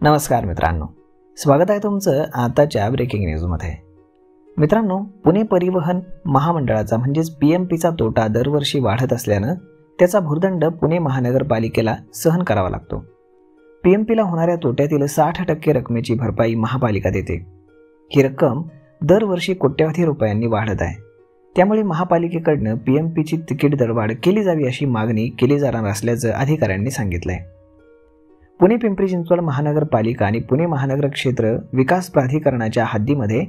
नमस्कार मित्रांनो, स्वागत आहे तुमचं आताच्या ब्रेकिंग न्यूजमध्ये। मित्रांनो, पुणे परिवहन महामंडळाचा म्हणजेच पीएमपीचा तोटा दरवर्षी वाढत असल्यानं त्याचा भुर्दंड पुणे महानगरपालिकेला सहन करावा लागतो। पीएमपीला होणाऱ्या तोट्यातील 60% रकमेची भरपाई महापालिका देते। ही रक्कम दरवर्षी कोट्यवधी रुपयांनी वाढत आहे। त्यामुळे महापालिकेकडून पीएमपीची तिकीट दरवाढ केली जावी अशी मागणी केली जाणार असल्याचं अधिकाऱ्यांनी सांगितलंय। पुणे पिंपरी चिंचवड महानगरपालिका आणि पुणे महानगर क्षेत्र विकास प्राधिकरणाच्या हद्दीमध्ये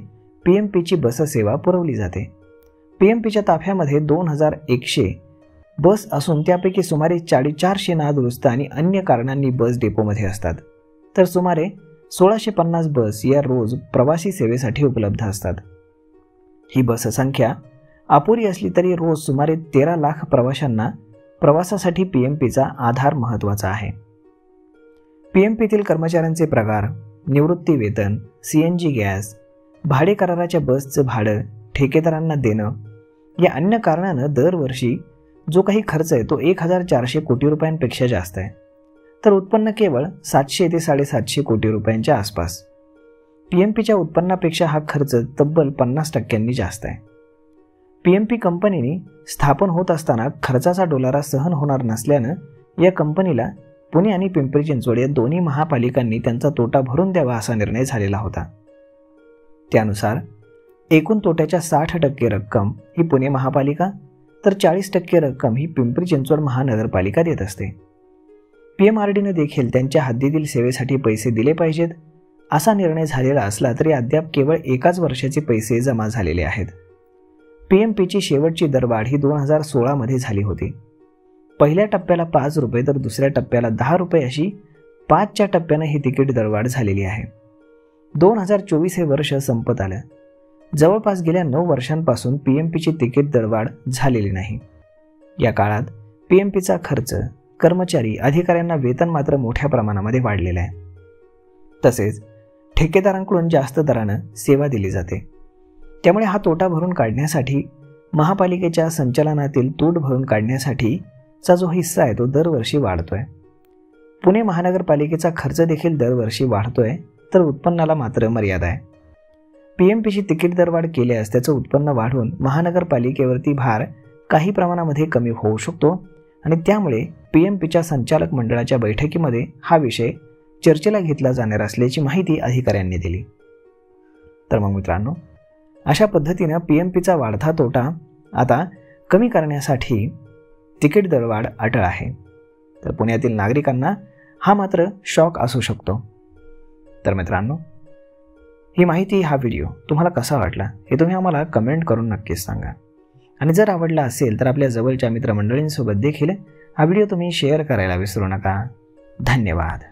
पीएमपीची बस सेवा पुरवली जाते। पीएमपीच्या ताफ्यामध्ये 2100 बस असून त्यापैकी सुमारे 450 नादुरुस्त आणि अन्य कारणांनी बस डेपोमध्ये असतात, तर सुमारे 1650 बस या रोज प्रवासी सेवेसाठी उपलब्ध असतात। ही बस संख्या अपुरी असली तरी रोज सुमारे 13 लाख प्रवाशांना प्रवासासाठी पीएमपीचा आधार महत्त्वाचा आहे। पीएमपीतील कर्मचाऱ्यांचे पगार, निवृत्ती वेतन, सीएनजी गॅस, भाडे कराराच्या बसचं भाडं ठेकेदारांना देणं या अन्य कारणानं दरवर्षी जो काही खर्च आहे तो 1400 कोटी रुपयांपेक्षा जास्त आहे, तर उत्पन्न केवळ 700 ते 750 कोटी रुपयांच्या आसपास। पीएमपीच्या उत्पन्नापेक्षा हा खर्च तब्बल 50% जास्त आहे। पीएमपी कंपनीने स्थापन होत असताना खर्चाचा डोलारा सहन होणार नसल्यानं या कंपनीला पुणे आणि पिंपरी चिंचवड या दोन्ही महापालिकांनी त्यांचा तोटा भरून द्यावा असा निर्णय झालेला होता। त्यानुसार एकूण तोट्याच्या 60% रक्कम ही पुणे महापालिका तर 40% रक्कम ही पिंपरी चिंचवड महानगरपालिका देत असते। पीएमआरडीने देखील त्यांच्या हद्दीतील सेवेसाठी पैसे दिले पाहिजेत असा निर्णय झालेला असला तरी अद्याप केवळ एकाच वर्षाचे पैसे जमा झालेले आहेत। पीएमपीची शेवटची दरवाढ ही 2016 मध्ये झाली होती। पहिल्या टप्प्याला 5 रुपये तर दुसऱ्या टप्प्याला 10 रुपये अशी 5च्या टप्प्याने ही तिकीट दरवाढ झालेली आहे। 2024 हे वर्ष संपत आलं। जवळपास गेल्या 9 वर्षांपासून पीएमपीची तिकीट दरवाढ झालेली नाही। या काळात पीएमपीचा खर्च, कर्मचारी, अधिकाऱ्यांना वेतन मात्र मोठ्या प्रमाणामध्ये वाढलेलं आहे। तसेच ठेकेदारांकडून जास्त दरानं सेवा दिली जाते। त्यामुळे हा तोटा भरून काढण्यासाठी महापालिकेच्या संचालनातील तूट भरून काढण्यासाठी चा जो हिस्सा आहे तो दरवर्षी वाढतोय। पुणे महानगरपालिकेचा खर्च देखील दरवर्षी वाढतोय, तर उत्पन्नाला मात्र मर्यादा आहे। पीएमपीची तिकीट दरवाढ केल्यास त्याचं उत्पन्न वाढून महानगरपालिकेवरती भार काही प्रमाणामध्ये कमी होऊ शकतो आणि त्यामुळे पीएमपीच्या संचालक मंडळाच्या बैठकीमध्ये हा विषय चर्चेला घेतला जाणार असल्याची माहिती अधिकाऱ्यांनी दिली। तर मग मित्रांनो, अशा पद्धतीनं पीएमपीचा वाढता तोटा आता कमी करण्यासाठी तिकीट दरवाढ अटळ आहे। तर पुण्यातील नागरिकांना हा मात्र शॉक असू शकतो। तर मित्रांनो, ही माहिती, हा व्हिडिओ तुम्हाला कसा वाटला हे तुम्ही आम्हाला कमेंट करून नक्कीच सांगा। आणि जर आवडला असेल तर आपल्या जवळच्या मित्रमंडळींसोबत देखील हा व्हिडिओ तुम्ही शेअर करायला विसरू नका। धन्यवाद।